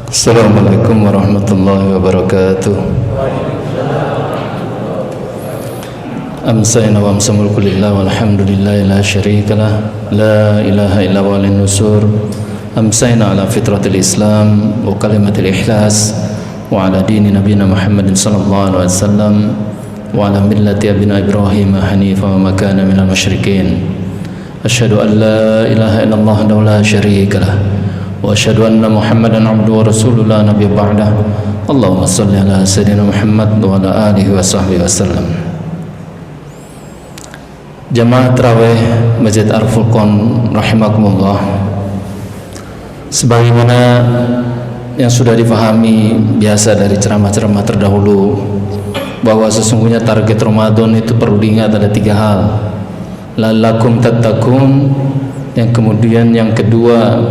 Assalamualaikum warahmatullahi wabarakatuh. Amsayna wa amsa mulku lillah walhamdulillahi la syarika lah, la ilaha illa huwa al-nusur. Amsayna ala fitratil islam wa kalimatil ikhlas wa ala dini nabiyina Muhammadin sallallahu alaihi wasallam wa ala millati abina Ibrahim hanifa wa ma kana minal musyrikin. Asyhadu an la ilaha illallah wa la syarika lah, wa asyhadu anna Muhammadan abduhu wa rasuluhu la nabiyya ba'dah. Allahumma shalli ala sayyidina Muhammad wa ala alihi wa sahbihi wasallam. Jamaah tarawih Masjid Al-Furqan rahimakumullah, sebagaimana yang sudah difahami biasa dari ceramah-ceramah terdahulu, bahwa sesungguhnya target Ramadan itu perlu diingat ada 3 hal. La'allakum tattaqun, yang kemudian yang kedua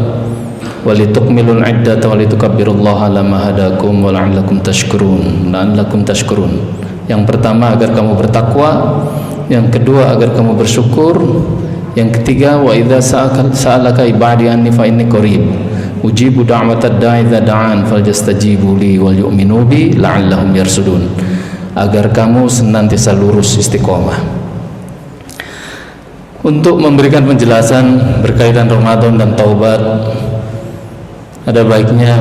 walitukmilul iddata walitukabbirullaha ala ma hadakum wa la'allakum tashkurun. Yang pertama agar kamu bertakwa, yang kedua agar kamu bersyukur, yang ketiga wa idza sa'alaka ibadi anni fa inni qarib ujibu da'watad da'i idza da'an falyastajibu li wal yu'minu bi la'allahum yarsudun. Agar kamu senantiasa lurus istiqomah. Untuk memberikan penjelasan berkaitan Ramadan dan taubat, ada baiknya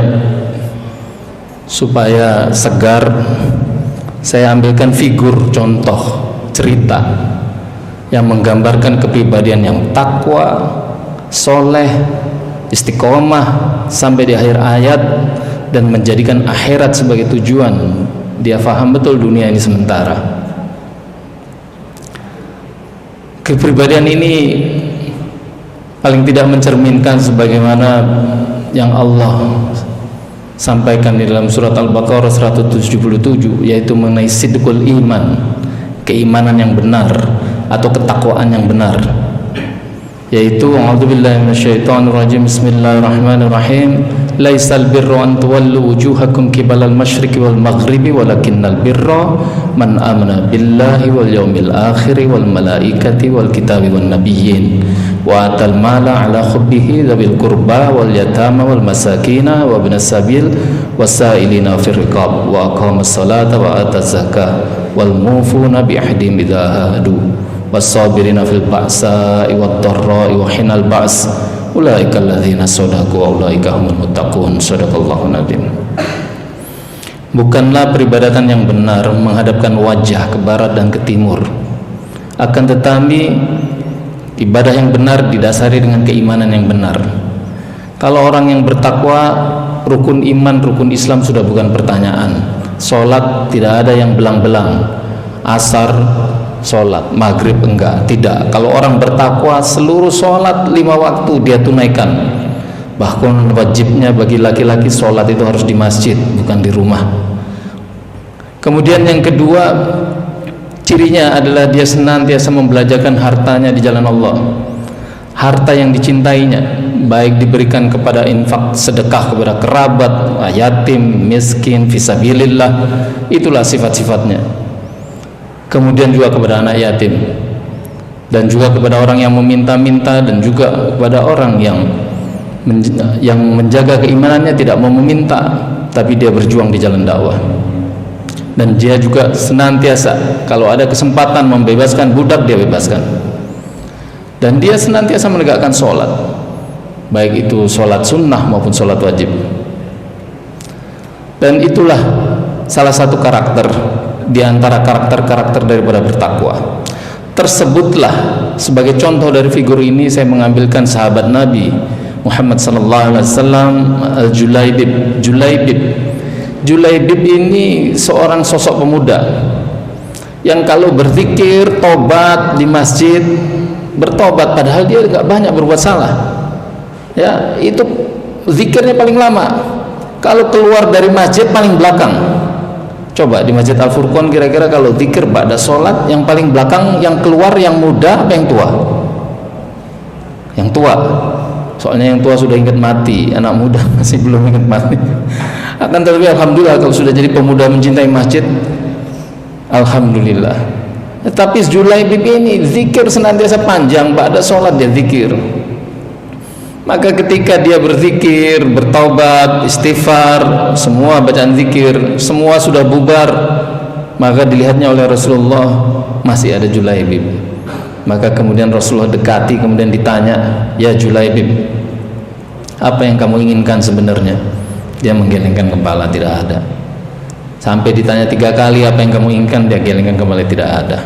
supaya segar saya ambilkan figur contoh cerita yang menggambarkan kepribadian yang takwa, soleh, istiqomah sampai di akhir ayat dan menjadikan akhirat sebagai tujuan. Dia faham betul dunia ini sementara. Kepribadian ini paling tidak mencerminkan sebagaimana yang Allah sampaikan di dalam surat Al-Baqarah 177, yaitu mengenai sidqul iman, keimanan yang benar atau ketakwaan yang benar, yaitu a'udzubillahi minasyaitonirrajim, bismillahirrahmanirrahim, laisal birra an tuwallu wujuhakum qibalal masyriqi wal maghribi walakinnal birra man amana billahi wal yaumil akhir wal malaikati wal kitabi wan nabiyyin wa atal mala ala hubbihi dzil qurba wal yatama wal masakina wa ibnas sabil wasailina fir riqab wa aqamas salata wa ataz zakah wal mufuna bi ahdim idza hadu was-sabirina fil ba'sa'i wad dharra'i wa hinal ba's ulaika alladzina shadaqu wa ulaika humul muttaqun. Shadaqallahu nadzim. Bukanlah peribadatan yang benar menghadapkan wajah ke barat dan ke timur, akan tetapi ibadah yang benar didasari dengan keimanan yang benar. Kalau orang yang bertakwa, rukun iman, rukun Islam sudah bukan pertanyaan. Sholat tidak ada yang belang-belang, asar sholat, maghrib enggak, tidak. Kalau orang bertakwa, seluruh sholat 5 waktu dia tunaikan. Bahkan wajibnya bagi laki-laki sholat itu harus di masjid, bukan di rumah. Kemudian yang kedua, cirinya adalah dia senantiasa membelanjakan hartanya di jalan Allah. Harta yang dicintainya, baik diberikan kepada infak, sedekah kepada kerabat, yatim, miskin, fisabilillah, itulah sifat-sifatnya. Kemudian juga kepada anak yatim, dan juga kepada orang yang meminta-minta, dan juga kepada orang yang menjaga keimanannya, tidak mau meminta tapi dia berjuang di jalan dakwah. Dan dia juga senantiasa kalau ada kesempatan membebaskan budak, dia bebaskan. Dan dia senantiasa menegakkan sholat, baik itu sholat sunnah maupun sholat wajib. Dan itulah salah satu karakter di antara karakter-karakter daripada bertakwa. Tersebutlah sebagai contoh dari figur ini saya mengambilkan sahabat Nabi Muhammad sallallahu alaihi wasallam, Julaibib ini seorang sosok pemuda yang kalau berzikir, tobat di masjid, bertobat padahal dia enggak banyak berbuat salah. Ya, itu zikirnya paling lama. Kalau keluar dari masjid paling belakang. Coba di Masjid Al-Furqan kira-kira kalau zikir ba'da sholat yang paling belakang, yang keluar yang muda apa yang tua? Yang tua. Soalnya yang tua sudah ingat mati, anak muda masih belum ingat mati. Akan tetapi alhamdulillah kalau sudah jadi pemuda mencintai masjid, alhamdulillah. Tetapi Julaibib ini zikir senantiasa panjang, ba'da sholat dia zikir. Maka ketika dia berzikir, bertaubat, istighfar, semua bacaan zikir, semua sudah bubar, maka dilihatnya oleh Rasulullah masih ada Julaibib. Maka kemudian Rasulullah dekati, kemudian ditanya, "Ya Julaibib, apa yang kamu inginkan sebenarnya?" Dia menggelengkan kepala, tidak ada. Sampai ditanya 3 kali, "Apa yang kamu inginkan?" Dia gelengkan kepala, tidak ada.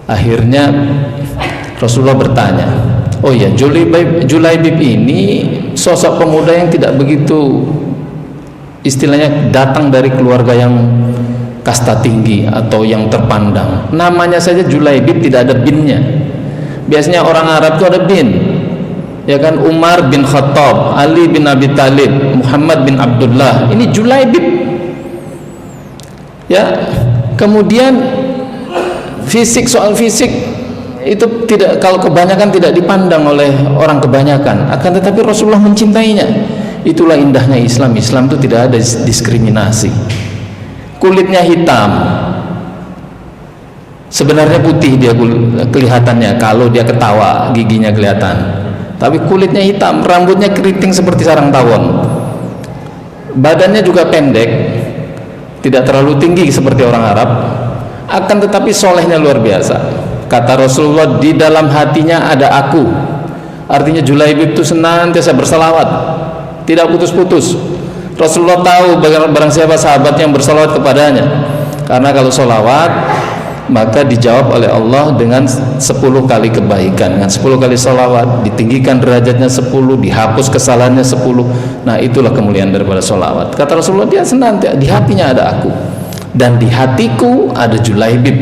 Akhirnya Rasulullah bertanya, "Oh ya, Julaibib ini sosok pemuda yang tidak begitu, istilahnya datang dari keluarga yang kasta tinggi atau yang terpandang. Namanya saja Julaibib, tidak ada binnya. Biasanya orang Arab itu ada bin, ya kan? Umar bin Khattab, Ali bin Abi Thalib, Muhammad bin Abdullah. Ini Julaibib. Ya, kemudian soal fisik itu tidak, kalau kebanyakan tidak dipandang oleh orang kebanyakan, akan tetapi Rasulullah mencintainya. Itulah indahnya Islam. Islam itu tidak ada diskriminasi. Kulitnya hitam, sebenarnya putih dia kelihatannya, kalau dia ketawa giginya kelihatan, tapi kulitnya hitam, rambutnya keriting seperti sarang tawon, badannya juga pendek, tidak terlalu tinggi seperti orang Arab, akan tetapi solehnya luar biasa. Kata Rasulullah, di dalam hatinya ada aku. Artinya Julaibib itu senantiasa bersalawat, tidak putus-putus. Rasulullah tahu barang siapa sahabat yang bersalawat kepadanya, karena kalau salawat maka dijawab oleh Allah dengan 10 kali kebaikan, dengan 10 kali salawat ditinggikan derajatnya 10, dihapus kesalahannya 10. Nah, itulah kemuliaan daripada salawat. Kata Rasulullah, dia senantiasa di hatinya ada aku, dan di hatiku ada Julaibib.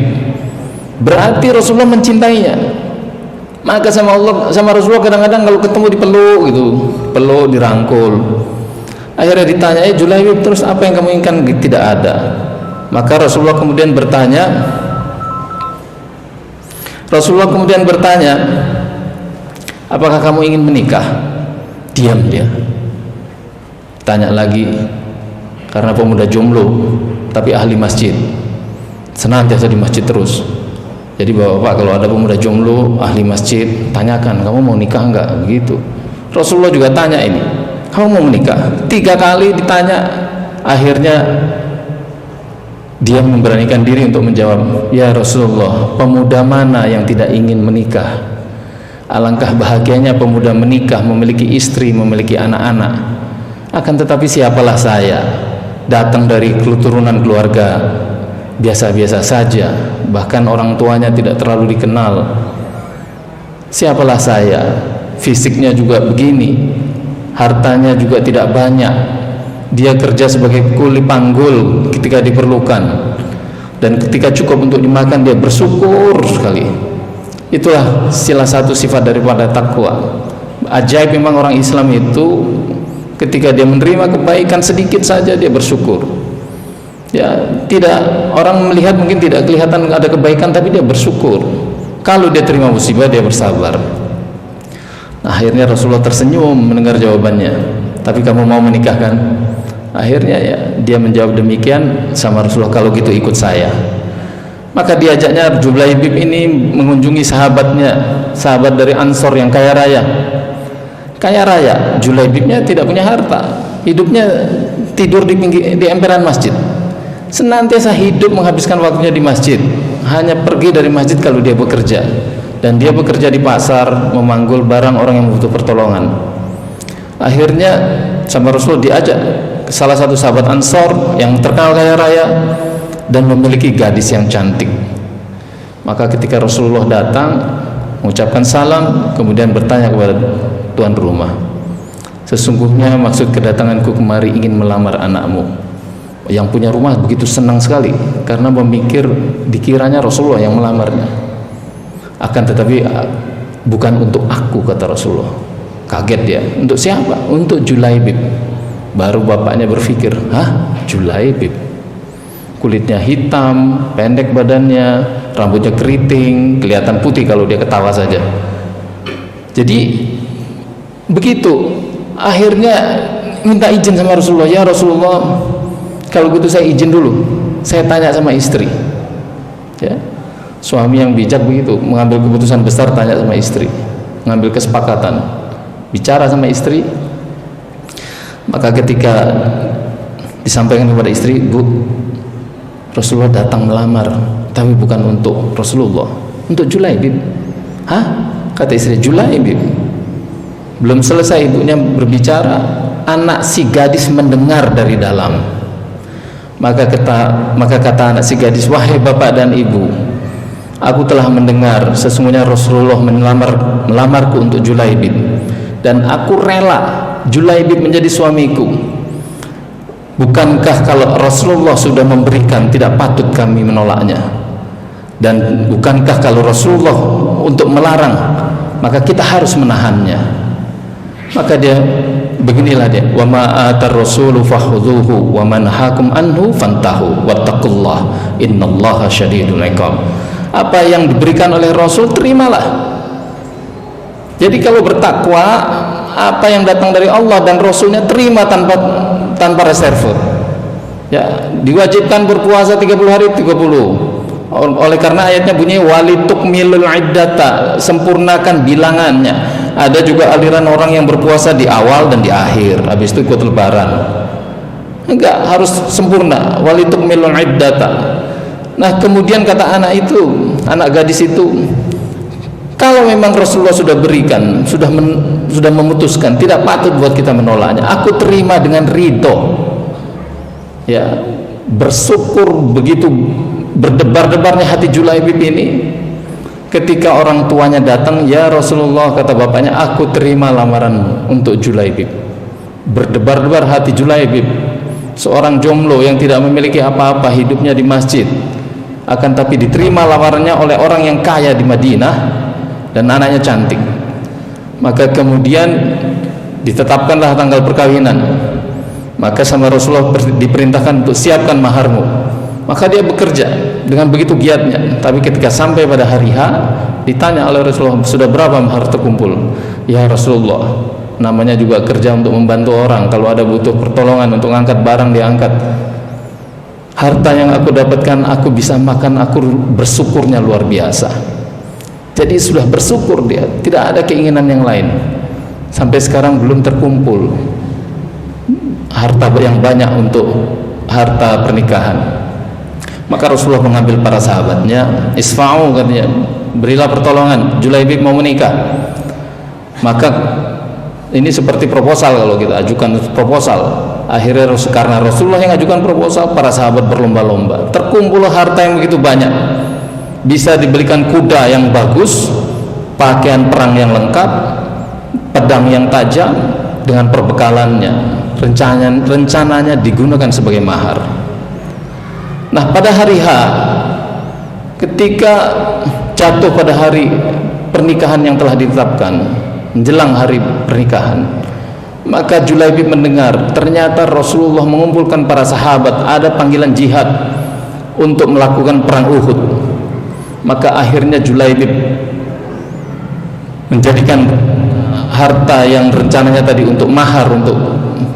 Berarti Rasulullah mencintainya. Maka sama Rasulullah kadang-kadang kalau ketemu dipeluk gitu, peluk, dirangkul. Akhirnya ditanya, Julaibib, terus apa yang kamu inginkan? Tidak ada. Maka Rasulullah kemudian bertanya, apakah kamu ingin menikah? Diam dia. Tanya lagi, karena pemuda jomblo tapi ahli masjid, senantiasa di masjid terus. Jadi bapak-bapak, kalau ada pemuda jomblo ahli masjid, tanyakan, kamu mau nikah enggak? Begitu. Rasulullah juga tanya ini, kamu mau menikah? 3 kali ditanya. Akhirnya dia memberanikan diri untuk menjawab, "Ya Rasulullah, pemuda mana yang tidak ingin menikah? Alangkah bahagianya pemuda menikah, memiliki istri, memiliki anak-anak. Akan tetapi siapalah saya, datang dari keturunan keluarga biasa-biasa saja, bahkan orang tuanya tidak terlalu dikenal. Siapalah saya, fisiknya juga begini, hartanya juga tidak banyak. Dia kerja sebagai kuli panggul ketika diperlukan, dan ketika cukup untuk dimakan dia bersyukur sekali." Itulah salah satu sifat daripada takwa. Ajaib memang orang Islam itu, ketika dia menerima kebaikan sedikit saja dia bersyukur. Ya, tidak, orang melihat mungkin tidak kelihatan ada kebaikan, tapi dia bersyukur. Kalau dia terima musibah dia bersabar. Akhirnya Rasulullah tersenyum mendengar jawabannya. "Tapi kamu mau menikah kan?" Akhirnya ya dia menjawab demikian sama Rasulullah, "Kalau gitu ikut saya." Maka diajaknya Julaibib ini mengunjungi sahabatnya, sahabat dari Ansor yang kaya raya. Kaya raya, Julaibibnya tidak punya harta, hidupnya tidur di emperan masjid, senantiasa hidup menghabiskan waktunya di masjid, hanya pergi dari masjid kalau dia bekerja, dan dia bekerja di pasar memanggul barang orang yang membutuh pertolongan. Akhirnya sama Rasulullah diajak ke salah satu sahabat Ansor yang terkenal kaya raya dan memiliki gadis yang cantik. Maka ketika Rasulullah datang mengucapkan salam, kemudian bertanya kepada tuan rumah, "Sesungguhnya maksud kedatanganku kemari ingin melamar anakmu." Yang punya rumah begitu senang sekali karena memikir dikiranya Rasulullah yang melamarnya. Akan tetapi bukan untuk aku, kata Rasulullah. Kaget dia. Untuk siapa? Untuk Julaibib. Baru bapaknya berpikir, "Hah? Julaibib? Kulitnya hitam, pendek badannya, rambutnya keriting, kelihatan putih kalau dia ketawa saja." Jadi begitu. Akhirnya minta izin sama Rasulullah, "Ya Rasulullah, kalau gitu saya izin dulu, saya tanya sama istri." Ya, suami yang bijak begitu, mengambil keputusan besar, tanya sama istri. mengambil kesepakatan, bicara sama istri. Maka ketika disampaikan kepada istri, Bu, Rasulullah datang melamar, tapi bukan untuk Rasulullah, untuk Julaibib. Hah? Kata istri, Julaibib. Belum selesai ibunya berbicara, anak si gadis mendengar dari dalam. Maka kata anak si gadis, wahai bapak dan ibu, aku telah mendengar sesungguhnya Rasulullah melamarku untuk Julaibib, dan aku rela Julaibib menjadi suamiku. Bukankah kalau Rasulullah sudah memberikan, tidak patut kami menolaknya? Dan bukankah kalau Rasulullah untuk melarang, maka kita harus menahannya? Maka dia, beginilah dia, wa ma atar rasulu fakhudhuhu wa man hakum anhu fantahu wattaqullah innallaha syadidul iqab. Apa yang diberikan oleh Rasul, terimalah. Jadi kalau bertakwa, apa yang datang dari Allah dan Rasulnya terima tanpa reserve. Ya, diwajibkan berpuasa 30 hari 30. Oleh karena ayatnya bunyi walitukmilul iddata, sempurnakan bilangannya. Ada juga aliran orang yang berpuasa di awal dan di akhir, habis itu ikut lebaran. Enggak, harus sempurna, walitukmilul iddata. Nah, kemudian kata anak gadis itu, kalau memang Rasulullah sudah berikan, sudah memutuskan, tidak patut buat kita menolaknya. Aku terima dengan ridho. Ya, bersyukur begitu berdebar-debarnya hati Julaibib ini ketika orang tuanya datang, ya Rasulullah, kata bapaknya, aku terima lamaran untuk Julaibib. Berdebar-debar hati Julaibib, seorang jomblo yang tidak memiliki apa-apa, hidupnya di masjid, akan tapi diterima lamarannya oleh orang yang kaya di Madinah dan anaknya cantik. Maka kemudian ditetapkanlah tanggal perkawinan. Maka sama Rasulullah diperintahkan untuk siapkan maharmu. Maka dia bekerja dengan begitu giatnya. Tapi ketika sampai pada hari H, ditanya oleh Rasulullah, sudah berapa mahar terkumpul? Ya Rasulullah, namanya juga kerja untuk membantu orang. Kalau ada butuh pertolongan untuk angkat barang, dia angkat. Harta yang aku dapatkan, aku bisa makan, aku bersyukurnya luar biasa. Jadi sudah bersyukur dia, tidak ada keinginan yang lain. Sampai sekarang belum terkumpul harta yang banyak untuk harta pernikahan. Maka Rasulullah mengambil para sahabatnya, isfa'u, katanya, berilah pertolongan, Julaibib mau menikah. Maka ini seperti proposal, kalau kita ajukan proposal. Akhirnya karena Rasulullah yang ajukan proposal, para sahabat berlomba-lomba. Terkumpul harta yang begitu banyak, bisa dibelikan kuda yang bagus, pakaian perang yang lengkap, pedang yang tajam, dengan perbekalannya. Rencananya digunakan sebagai mahar. Nah, pada hari H, ketika jatuh pada hari pernikahan yang telah ditetapkan, menjelang hari pernikahan, maka Julaibib mendengar ternyata Rasulullah mengumpulkan para sahabat, ada panggilan jihad untuk melakukan perang Uhud. Maka akhirnya Julaibib menjadikan harta yang rencananya tadi untuk mahar, untuk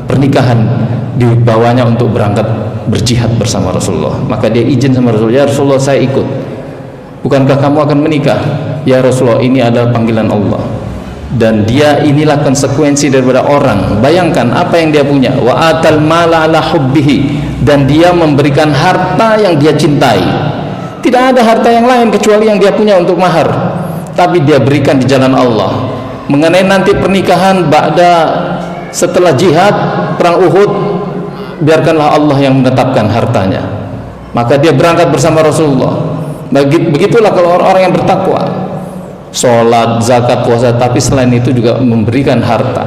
pernikahan, dibawanya untuk berangkat berjihad bersama Rasulullah. Maka dia izin sama Rasulullah, ya Rasulullah, saya ikut. Bukankah kamu akan menikah? Ya Rasulullah, ini adalah panggilan Allah. Dan dia, inilah konsekuensi daripada orang. Bayangkan apa yang dia punya. Wa atal mala ala hubbihi, dan dia memberikan harta yang dia cintai. Tidak ada harta yang lain kecuali yang dia punya untuk mahar, tapi dia berikan di jalan Allah. Mengenai nanti pernikahan setelah jihad, perang Uhud, biarkanlah Allah yang menetapkan hartanya. Maka dia berangkat bersama Rasulullah. Begitulah kalau orang-orang yang bertakwa, sholat, zakat, puasa, tapi selain itu juga memberikan harta.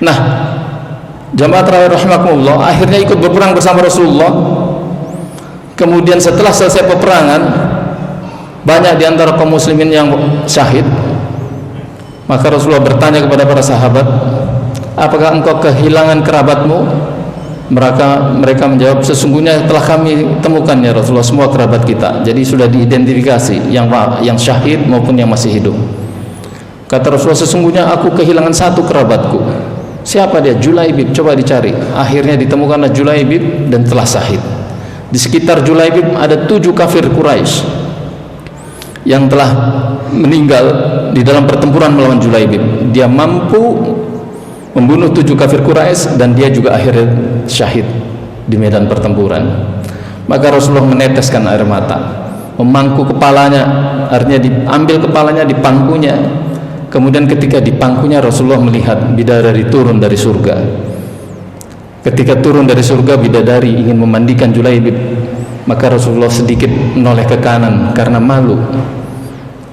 Nah, jamaah tarawih rahimakumullah, akhirnya ikut berperang bersama Rasulullah. Kemudian setelah selesai peperangan, banyak di antara kaum muslimin yang syahid. Maka Rasulullah bertanya kepada para sahabat, apakah engkau kehilangan kerabatmu? Mereka menjawab, sesungguhnya telah kami temukan ya Rasulullah semua kerabat kita. Jadi sudah diidentifikasi yang syahid maupun yang masih hidup. Kata Rasulullah, sesungguhnya aku kehilangan satu kerabatku. Siapa dia? Julaibib. Coba dicari. Akhirnya ditemukanlah Julaibib dan telah syahid. Di sekitar Julaibib ada 7 kafir Quraisy. yang telah meninggal di dalam pertempuran melawan Julaibib. Dia mampu membunuh 7 kafir Quraisy dan dia juga akhirnya syahid di medan pertempuran. Maka Rasulullah meneteskan air mata, memangku kepalanya, artinya diambil kepalanya, dipangkunya. Kemudian ketika dipangkunya, Rasulullah melihat bidadari turun dari surga. Ketika turun dari surga, bidadari ingin memandikan Julaibib, maka Rasulullah sedikit menoleh ke kanan karena malu.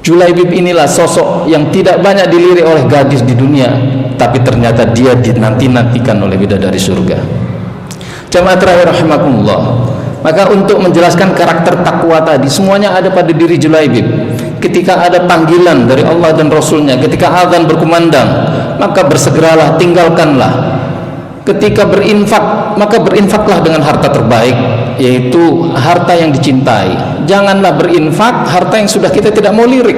Julaibib inilah sosok yang tidak banyak dilirik oleh gadis di dunia, tapi ternyata dia dinanti-nantikan oleh bidadari surga. Jamaah terakhir rahimakumullah. Maka untuk menjelaskan karakter takwa tadi, semuanya ada pada diri Julaibib. Ketika ada panggilan dari Allah dan Rasulnya, ketika azan berkumandang, maka bersegeralah, tinggalkanlah. Ketika berinfak, maka berinfaklah dengan harta terbaik, yaitu harta yang dicintai. Janganlah berinfak harta yang sudah kita tidak mau lirik.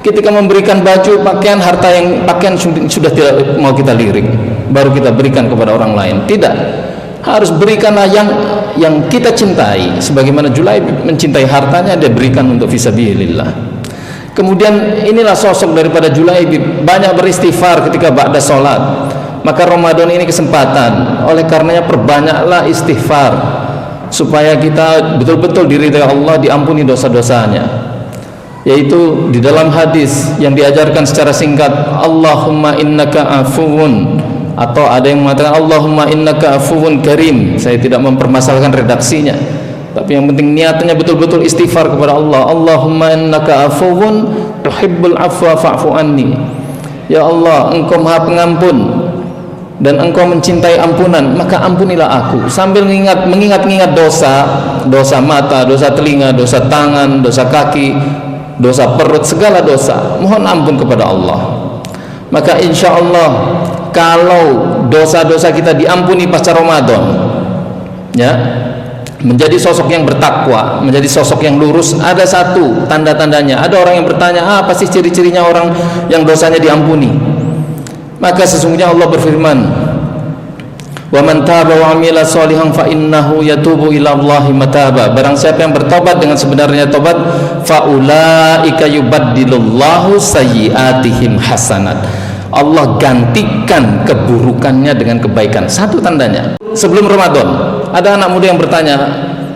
Ketika memberikan baju, pakaian, harta yang pakaian sudah tidak mau kita lirik, baru kita berikan kepada orang lain. Tidak, harus berikanlah yang kita cintai. Sebagaimana Julaibib mencintai hartanya, dia berikan untuk fisabilillah. Kemudian inilah sosok daripada Julaibib, banyak beristighfar ketika ba'da sholat. Maka Ramadan ini kesempatan, oleh karenanya perbanyaklah istighfar supaya kita betul-betul diridhai Allah, diampuni dosa-dosanya. Yaitu di dalam hadis yang diajarkan secara singkat, Allahumma innaka afuwun, atau ada yang mengatakan Allahumma innaka afuwun karim. Saya tidak mempermasalahkan redaksinya, tapi yang penting niatnya betul-betul istighfar kepada Allah. Allahumma innaka afuwun tuhibbul afwa fa'fu anni. Ya Allah, Engkau Maha Pengampun dan Engkau mencintai ampunan, maka ampunilah aku. Sambil mengingat-ingat dosa mata, dosa telinga, dosa tangan, dosa kaki, dosa perut, segala dosa, mohon ampun kepada Allah. Maka insya Allah kalau dosa-dosa kita diampuni pasca Ramadan, ya, menjadi sosok yang bertakwa, menjadi sosok yang lurus, ada satu tanda-tandanya. Ada orang yang bertanya, apa sih ciri-cirinya orang yang dosanya diampuni? Maka sesungguhnya Allah berfirman, wa man taba wa amila sholihan fa innahu yatubu ila Allahi mataba. Barang siapa yang bertobat dengan sebenarnya tobat, fa ulaika yubaddilullahu sayyiatihim hasanat. Allah gantikan keburukannya dengan kebaikan. Satu tandanya. Sebelum Ramadan, ada anak muda yang bertanya,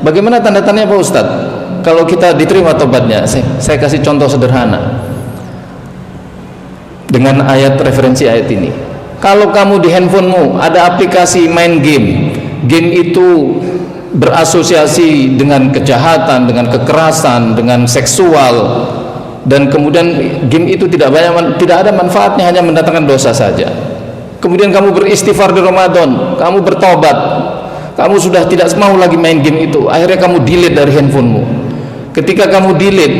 bagaimana tanda-tandanya Pak Ustadz kalau kita diterima tobatnya? Saya kasih contoh sederhana dengan ayat, referensi ayat ini. Kalau kamu di handphonemu ada aplikasi main game, game itu berasosiasi dengan kejahatan, dengan kekerasan, dengan seksual, dan kemudian game itu tidak ada manfaatnya, hanya mendatangkan dosa saja. Kemudian kamu beristighfar di Ramadan, kamu bertobat, kamu sudah tidak mau lagi main game itu, akhirnya kamu delete dari handphonemu. Ketika kamu delete,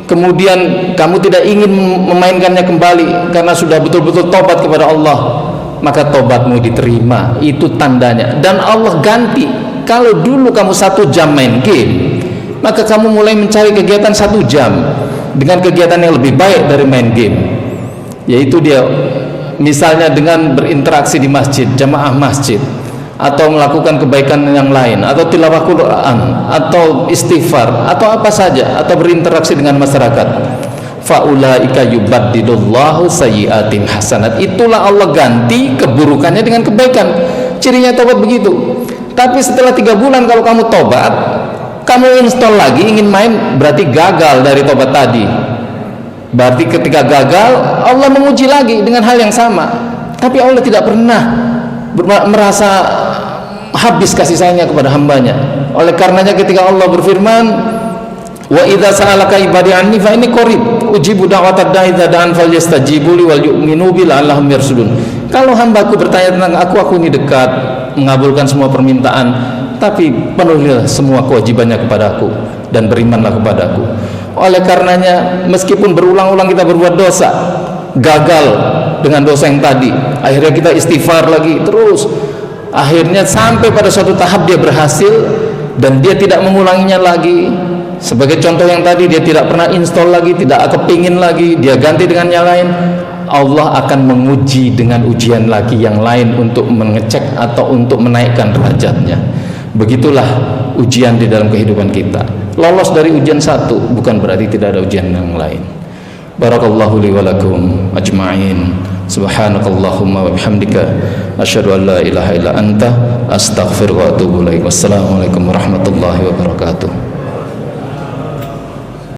kemudian kamu tidak ingin memainkannya kembali karena sudah betul-betul tobat kepada Allah, maka tobatmu diterima. Itu tandanya. Dan Allah ganti. Kalau dulu kamu 1 jam main game, maka kamu mulai mencari kegiatan 1 jam dengan kegiatan yang lebih baik dari main game, yaitu dia misalnya dengan berinteraksi di masjid, jamaah masjid, atau melakukan kebaikan yang lain, atau tilawah Quran, atau istighfar, atau apa saja, atau berinteraksi dengan masyarakat. Faulaika yubaddilullahu sayyiatim hasanat. Itulah Allah ganti keburukannya dengan kebaikan. Cirinya tobat begitu. Tapi setelah 3 bulan kalau kamu tobat, kamu install lagi ingin main, berarti gagal dari tobat tadi. Berarti ketika gagal, Allah menguji lagi dengan hal yang sama. Tapi Allah tidak pernah merasa habis kasih sayangnya kepada hambanya. Oleh karenanya ketika Allah berfirman, wa idza sa'alaka ibadi anni fa inni qarib ujibu da'watad da'i idza da'an falyastajibu li wal yu'minu bi la'allahum yarshudun. Kalau hambaku bertanya tentang aku ini dekat, mengabulkan semua permintaan, tapi penuhilah semua kewajibannya kepadaku dan berimanlah kepadaku. Oleh karenanya meskipun berulang-ulang kita berbuat dosa, gagal dengan dosa yang tadi, akhirnya kita istighfar lagi terus, akhirnya sampai pada suatu tahap dia berhasil dan dia tidak mengulanginya lagi. Sebagai contoh yang tadi, dia tidak pernah install lagi, tidak kepingin lagi, dia ganti dengan yang lain. Allah akan menguji dengan ujian lagi yang lain untuk mengecek atau untuk menaikkan derajatnya. Begitulah ujian di dalam kehidupan kita. Lolos dari ujian satu bukan berarti tidak ada ujian yang lain. Barakallahu li wa lakum ajma'in. Subhanakallahumma wa bihamdika asyhadu an la ilaha illa anta astaghfiruka wa atubu ilaik. Wassalamualaikum warahmatullahi wabarakatuh.